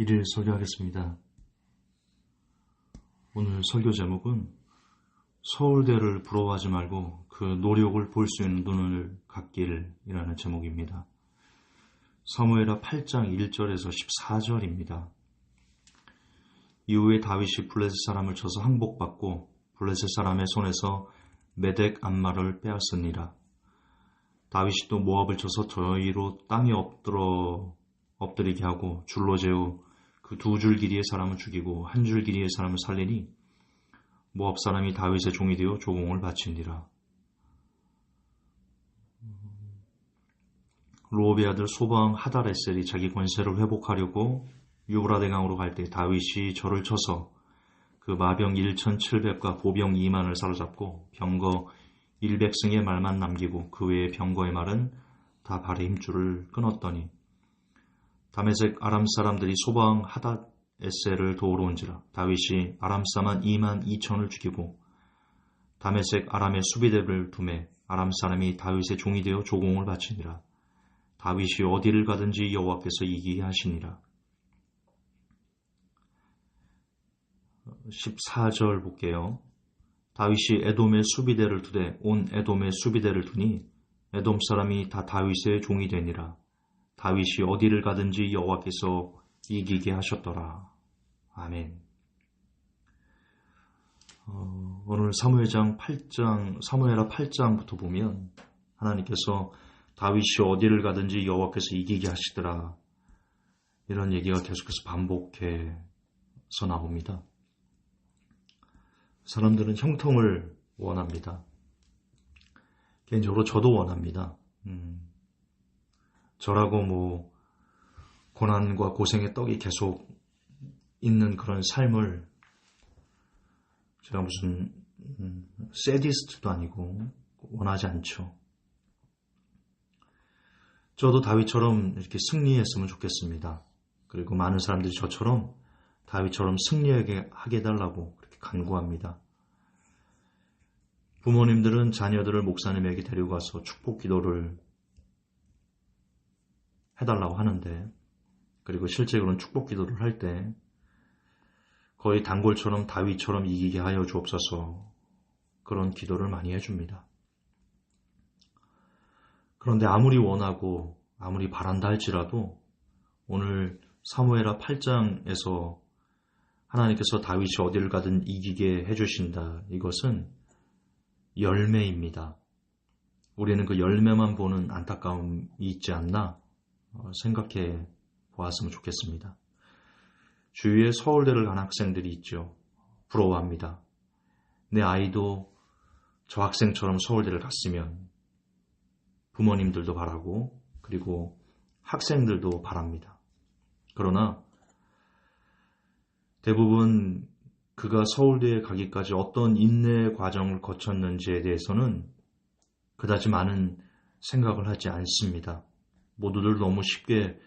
일일 설교하겠습니다. 오늘 설교 제목은 서울대를 부러워하지 말고 그 노력을 볼 수 있는 눈을 갖기를이라는 제목입니다. 사무엘하 8장 1절에서 14절입니다. 이후에 다윗이 블레셋 사람을 쳐서 항복받고 블레셋 사람의 손에서 메덱 암마를 빼앗으니라. 다윗이 또 모압을 쳐서 저희로 땅에 엎드리게 하고 줄로 재우 그 두 줄 길이의 사람을 죽이고 한 줄 길이의 사람을 살리니 모압 사람이 다윗의 종이 되어 조공을 바치니라. 로업의 아들 소방 하달에셀이 자기 권세를 회복하려고 유브라데 강으로 갈 때 다윗이 저를 쳐서 그 마병 1,700과 보병 2만을 사로잡고 병거 100승의 말만 남기고 그 외의 병거의 말은 다 발의 힘줄을 끊었더니 다메섹 아람 사람들이 소방 하닷에셀을 도우러 온지라. 다윗이 아람 사람 2만 2천을 죽이고 다메섹 아람의 수비대를 두매 아람 사람이 다윗의 종이 되어 조공을 바치니라. 다윗이 어디를 가든지 여호와께서 이기게 하시니라. 14절 볼게요. 다윗이 에돔의 수비대를 두되 온 에돔의 수비대를 두니 에돔 사람이 다 다윗의 종이 되니라. 다윗이 어디를 가든지 여호와께서 이기게 하셨더라. 아멘. 오늘 사무엘하 8장부터 보면 하나님께서 다윗이 어디를 가든지 여호와께서 이기게 하시더라. 이런 얘기가 계속해서 반복해서 나옵니다. 사람들은 형통을 원합니다. 개인적으로 저도 원합니다. 저라고 고난과 고생의 떡이 계속 있는 그런 삶을 제가 무슨 세디스트도 아니고 원하지 않죠. 저도 다윗처럼 이렇게 승리했으면 좋겠습니다. 그리고 많은 사람들이 저처럼 다윗처럼 승리하게 해달라고 그렇게 간구합니다. 부모님들은 자녀들을 목사님에게 데려가서 축복 기도를 해달라고 하는데, 그리고 실제 그런 축복 기도를 할 때 거의 단골처럼 다윗처럼 이기게 하여 주옵소서 그런 기도를 많이 해줍니다. 그런데 아무리 원하고 아무리 바란다 할지라도 오늘 사무엘하 8장에서 하나님께서 다윗이 어디를 가든 이기게 해주신다. 이것은 열매입니다. 우리는 그 열매만 보는 안타까움이 있지 않나 생각해 보았으면 좋겠습니다. 주위에 서울대를 간 학생들이 있죠. 부러워합니다. 내 아이도 저 학생처럼 서울대를 갔으면 부모님들도 바라고 그리고 학생들도 바랍니다. 그러나 대부분 그가 서울대에 가기까지 어떤 인내 과정을 거쳤는지에 대해서는 그다지 많은 생각을 하지 않습니다. 모두들 너무 쉽게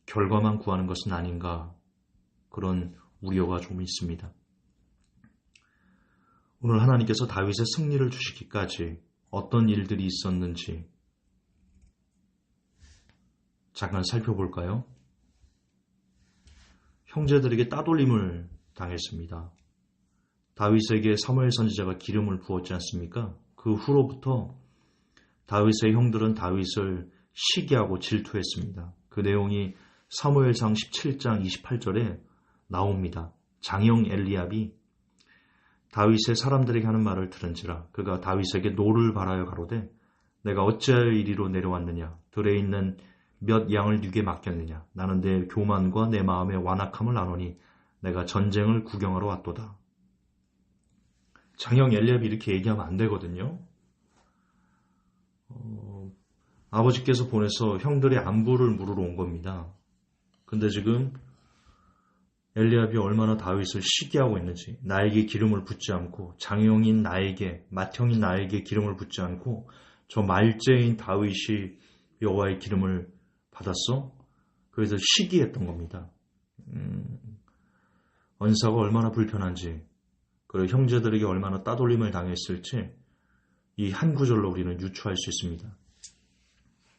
결과만 구하는 것은 아닌가 그런 우려가 좀 있습니다. 오늘 하나님께서 다윗의 승리를 주시기까지 어떤 일들이 있었는지 잠깐 살펴볼까요? 형제들에게 따돌림을 당했습니다. 다윗에게 사무엘 선지자가 기름을 부었지 않습니까? 그 후로부터 다윗의 형들은 다윗을 시기하고 질투했습니다. 그 내용이 사무엘상 17장 28절에 나옵니다. 장형 엘리압이 다윗의 사람들에게 하는 말을 들은지라 그가 다윗에게 노를 바라여 가로되 내가 어찌하여 이리로 내려왔느냐 들에 있는 몇 양을 네게 맡겼느냐 나는 내 교만과 내 마음의 완악함을 아노니 내가 전쟁을 구경하러 왔도다. 장형 엘리압이 이렇게 얘기하면 안 되거든요. 아버지께서 보내서 형들의 안부를 물으러 온 겁니다. 근데 지금 엘리압이 얼마나 다윗을 시기하고 있는지 나에게 기름을 붓지 않고 장형인 나에게 맏형인 나에게 기름을 붓지 않고 저 말제인 다윗이 여호와의 기름을 받았어? 그래서 시기했던 겁니다. 언사가 얼마나 불편한지 그리고 형제들에게 얼마나 따돌림을 당했을지 이 한 구절로 우리는 유추할 수 있습니다.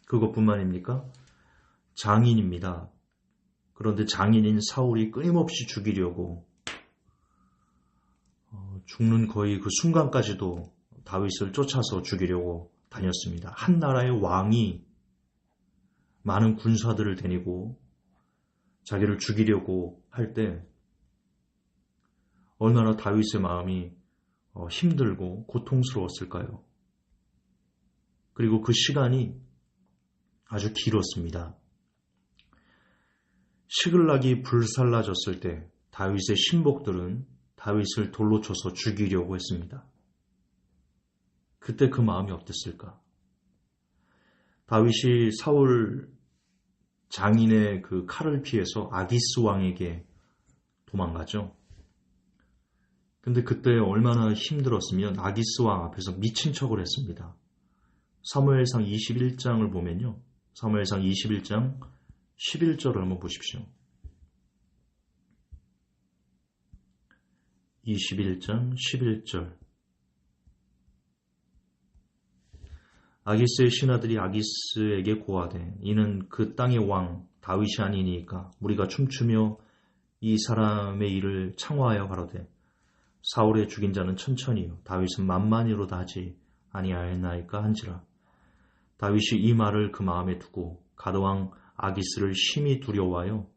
그것뿐만입니까? 장인입니다. 그런데 장인인 사울이 끊임없이 죽이려고 죽는 거의 그 순간까지도 다윗을 쫓아서 죽이려고 다녔습니다. 한 나라의 왕이 많은 군사들을 데리고 자기를 죽이려고 할 때 얼마나 다윗의 마음이 힘들고 고통스러웠을까요? 그리고 그 시간이 아주 길었습니다. 시글락이 불살라졌을 때 다윗의 신복들은 다윗을 돌로 쳐서 죽이려고 했습니다. 그때 그 마음이 어땠을까? 다윗이 사울 장인의 그 칼을 피해서 아기스 왕에게 도망가죠. 근데 그때 얼마나 힘들었으면 아기스 왕 앞에서 미친 척을 했습니다. 사무엘상 21장을 보면요. 사무엘상 21장 11절을 한번 보십시오. 21장 11절. 아기스의 신하들이 아기스에게 고하되 이는 그 땅의 왕 다윗이 아니니까 우리가 춤추며 이 사람의 일을 창화하여 가로되 사울의 죽인 자는 천천히요 다윗은 만만히로다 하지 아니하였나이까 한지라. 다윗이 이 말을 그 마음에 두고 가드왕 아기스를 심히 두려워하여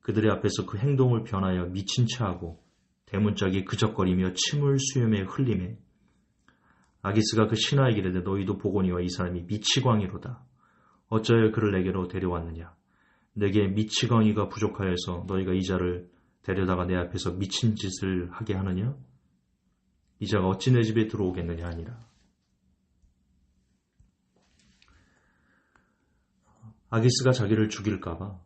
그들의 앞에서 그 행동을 변하여 미친 체하고 대문짝이 그적거리며 침을 수염에 흘리매 아기스가 그 신하에게 이르되 너희도 보거니와 이 사람이 미치광이로다. 어찌하여 그를 내게로 데려왔느냐. 내게 미치광이가 부족하여서 너희가 이 자를 데려다가 내 앞에서 미친 짓을 하게 하느냐. 이 자가 어찌 내 집에 들어오겠느냐 하니라. 아기스가 자기를 죽일까봐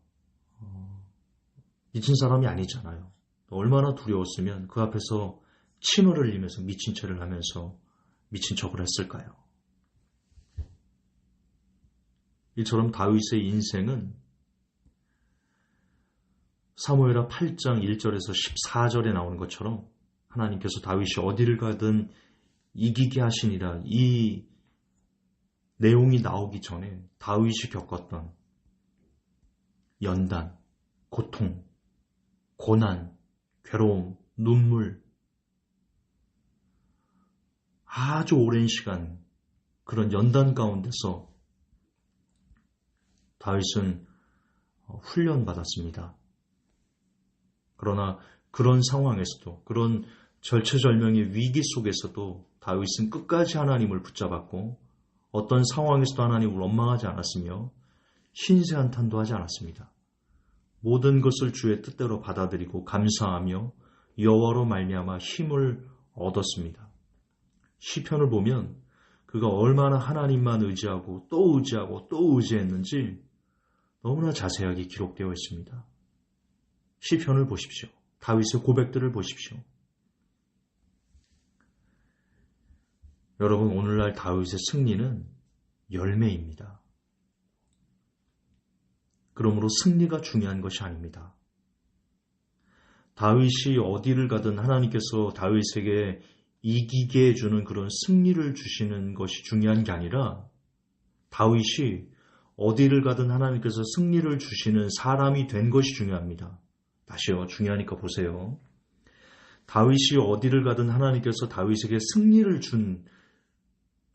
미친 사람이 아니잖아요. 얼마나 두려웠으면 그 앞에서 침을 흘리면서 미친 체를 하면서 미친 척을 했을까요? 이처럼 다윗의 인생은 사무엘하 8장 1절에서 14절에 나오는 것처럼 하나님께서 다윗이 어디를 가든 이기게 하시니라 이 내용이 나오기 전에 다윗이 겪었던 연단, 고통, 고난, 괴로움, 눈물 아주 오랜 시간 그런 연단 가운데서 다윗은 훈련받았습니다. 그러나 그런 상황에서도 그런 절체절명의 위기 속에서도 다윗은 끝까지 하나님을 붙잡았고 어떤 상황에서도 하나님을 원망하지 않았으며 신세한탄도 하지 않았습니다. 모든 것을 주의 뜻대로 받아들이고 감사하며 여호와로 말미암아 힘을 얻었습니다. 시편을 보면 그가 얼마나 하나님만 의지하고 또 의지하고 또 의지했는지 너무나 자세하게 기록되어 있습니다. 시편을 보십시오. 다윗의 고백들을 보십시오. 여러분 오늘날 다윗의 승리는 열매입니다. 그러므로 승리가 중요한 것이 아닙니다. 다윗이 어디를 가든 하나님께서 다윗에게 이기게 해주는 그런 승리를 주시는 것이 중요한 게 아니라 다윗이 어디를 가든 하나님께서 승리를 주시는 사람이 된 것이 중요합니다. 다시요. 중요하니까 보세요. 다윗이 어디를 가든 하나님께서 다윗에게 승리를 준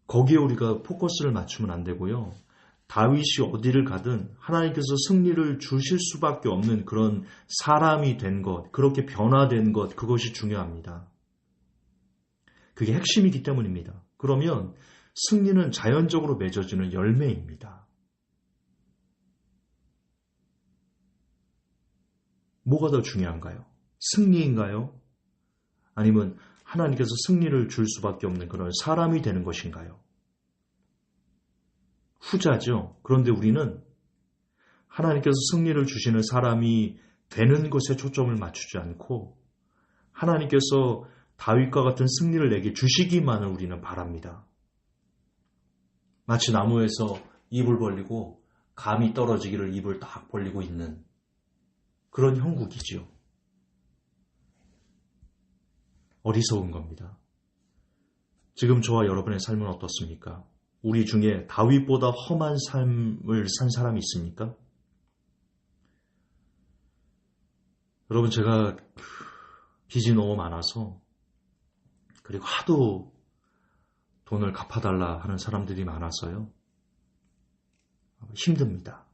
거기에 우리가 포커스를 맞추면 안 되고요. 다윗이 어디를 가든 하나님께서 승리를 주실 수밖에 없는 그런 사람이 된 것, 그렇게 변화된 것, 그것이 중요합니다. 그게 핵심이기 때문입니다. 그러면 승리는 자연적으로 맺어지는 열매입니다. 뭐가 더 중요한가요? 승리인가요? 아니면 하나님께서 승리를 줄 수밖에 없는 그런 사람이 되는 것인가요? 후자죠. 그런데 우리는 하나님께서 승리를 주시는 사람이 되는 것에 초점을 맞추지 않고 하나님께서 다윗과 같은 승리를 내게 주시기만을 우리는 바랍니다. 마치 나무에서 입을 벌리고 감이 떨어지기를 입을 딱 벌리고 있는 그런 형국이지요. 어리석은 겁니다. 지금 저와 여러분의 삶은 어떻습니까? 우리 중에 다윗보다 험한 삶을 산 사람이 있습니까? 여러분, 제가 빚이 너무 많아서, 그리고 하도 돈을 갚아달라 하는 사람들이 많아서요. 힘듭니다.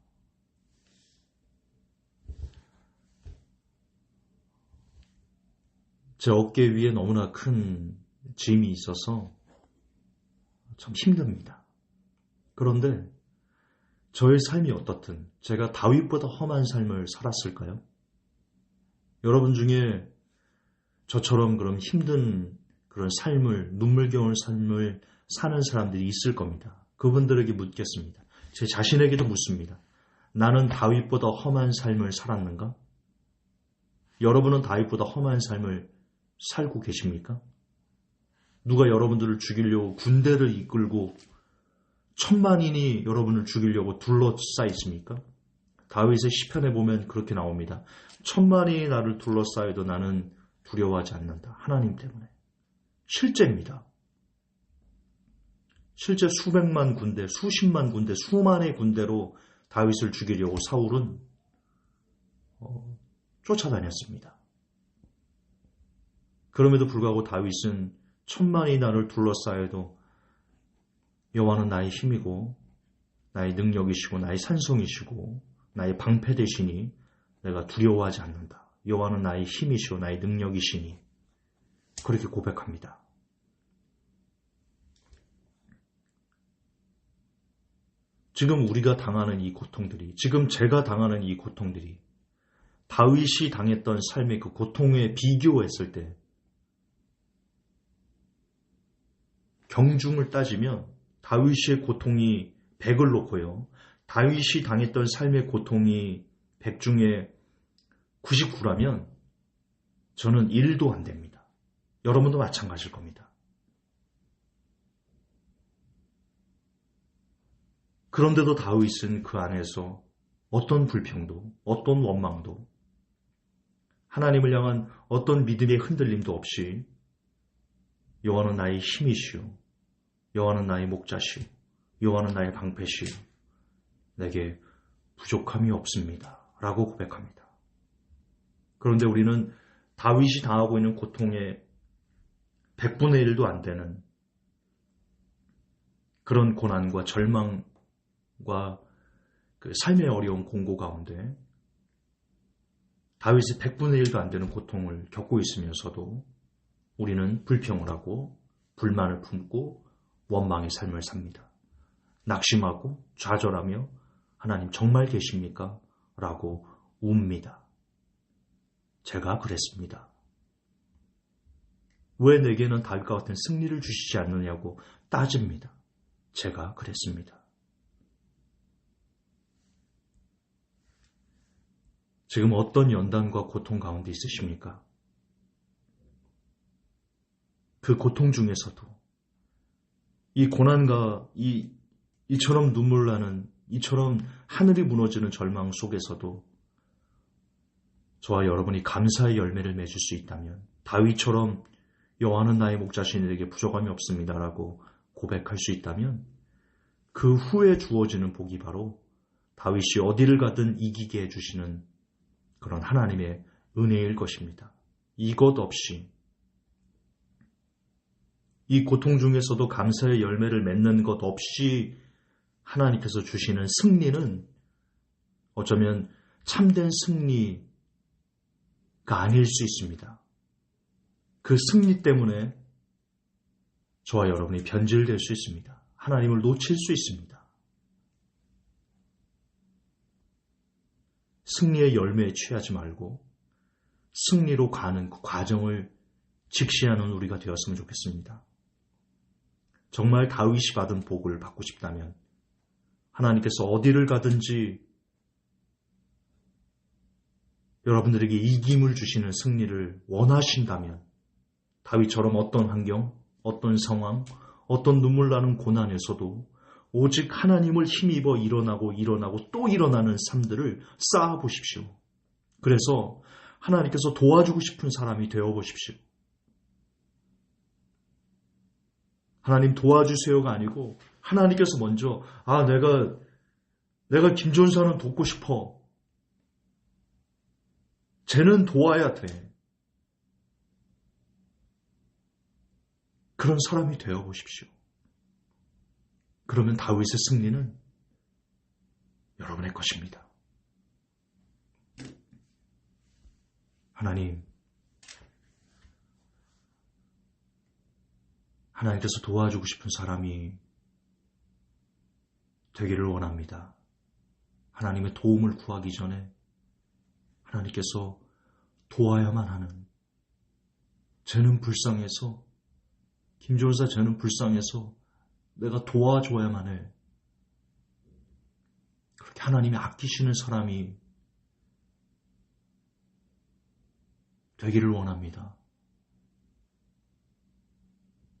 제 어깨 위에 너무나 큰 짐이 있어서 참 힘듭니다. 그런데 저의 삶이 어떻든 제가 다윗보다 험한 삶을 살았을까요? 여러분 중에 저처럼 그런 힘든 그런 삶을, 눈물겨운 삶을 사는 사람들이 있을 겁니다. 그분들에게 묻겠습니다. 제 자신에게도 묻습니다. 나는 다윗보다 험한 삶을 살았는가? 여러분은 다윗보다 험한 삶을 살고 계십니까? 누가 여러분들을 죽이려고 군대를 이끌고 천만인이 여러분을 죽이려고 둘러싸 있습니까? 다윗의 시편에 보면 그렇게 나옵니다. 천만인이 나를 둘러싸여도 나는 두려워하지 않는다. 하나님 때문에. 실제입니다. 실제 수백만 군대, 수십만 군대, 수만의 군대로 다윗을 죽이려고 사울은 쫓아다녔습니다. 그럼에도 불구하고 다윗은 천만이 나를 둘러싸여도 여호와는 나의 힘이고 나의 능력이시고 나의 산성이시고 나의 방패 되시니 내가 두려워하지 않는다. 여호와는 나의 힘이시고 나의 능력이시니 그렇게 고백합니다. 지금 우리가 당하는 이 고통들이, 지금 제가 당하는 이 고통들이 다윗이 당했던 삶의 그 고통에 비교했을 때 경중을 따지면 다윗의 고통이 100을 놓고요. 다윗이 당했던 삶의 고통이 100 중에 99라면 저는 1도 안 됩니다. 여러분도 마찬가지일 겁니다. 그런데도 다윗은 그 안에서 어떤 불평도, 어떤 원망도, 하나님을 향한 어떤 믿음의 흔들림도 없이 여호와는 나의 힘이시오. 여호와는 나의 목자시오. 여호와는 나의 방패시오. 내게 부족함이 없습니다. 라고 고백합니다. 그런데 우리는 다윗이 당하고 있는 고통의 100분의 1도 안 되는 그런 고난과 절망과 그 삶의 어려운 공고 가운데 다윗이 100분의 1도 안 되는 고통을 겪고 있으면서도 우리는 불평을 하고 불만을 품고 원망의 삶을 삽니다. 낙심하고 좌절하며 하나님 정말 계십니까? 라고 웁니다. 제가 그랬습니다. 왜 내게는 다윗과 같은 승리를 주시지 않느냐고 따집니다. 제가 그랬습니다. 지금 어떤 연단과 고통 가운데 있으십니까? 그 고통 중에서도 이 고난과 이처럼 눈물 나는 이처럼 하늘이 무너지는 절망 속에서도 저와 여러분이 감사의 열매를 맺을 수 있다면 다윗처럼 여호와는 나의 목자시니 내게 부족함이 없습니다라고 고백할 수 있다면 그 후에 주어지는 복이 바로 다윗이 어디를 가든 이기게 해주시는 그런 하나님의 은혜일 것입니다. 이것 없이 이 고통 중에서도 감사의 열매를 맺는 것 없이 하나님께서 주시는 승리는 어쩌면 참된 승리가 아닐 수 있습니다. 그 승리 때문에 저와 여러분이 변질될 수 있습니다. 하나님을 놓칠 수 있습니다. 승리의 열매에 취하지 말고 승리로 가는 그 과정을 직시하는 우리가 되었으면 좋겠습니다. 정말 다윗이 받은 복을 받고 싶다면 하나님께서 어디를 가든지 여러분들에게 이김을 주시는 승리를 원하신다면 다윗처럼 어떤 환경, 어떤 상황, 어떤 눈물 나는 고난에서도 오직 하나님을 힘입어 일어나고 또 일어나는 삶들을 쌓아보십시오. 그래서 하나님께서 도와주고 싶은 사람이 되어보십시오. 하나님 도와주세요가 아니고 하나님께서 먼저 내가 김전사는 돕고 싶어. 쟤는 도와야 돼. 그런 사람이 되어 보십시오. 그러면 다윗의 승리는 여러분의 것입니다. 하나님께서 도와주고 싶은 사람이 되기를 원합니다. 하나님의 도움을 구하기 전에 하나님께서 도와야만 하는, 쟤는 불쌍해서, 김조사 쟤는 불쌍해서 내가 도와줘야만 해. 그렇게 하나님이 아끼시는 사람이 되기를 원합니다.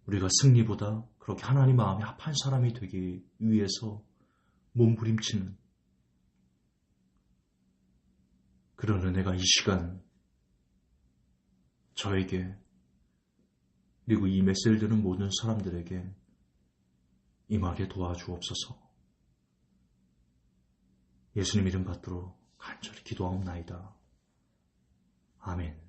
우리가 승리보다 그렇게 하나님 마음에 합한 사람이 되기 위해서 몸부림치는 그런 은혜가 이 시간 저에게, 그리고 이 메시지를 듣는 모든 사람들에게 임하게 도와주옵소서. 예수님 이름 받들어 간절히 기도하옵나이다. 아멘.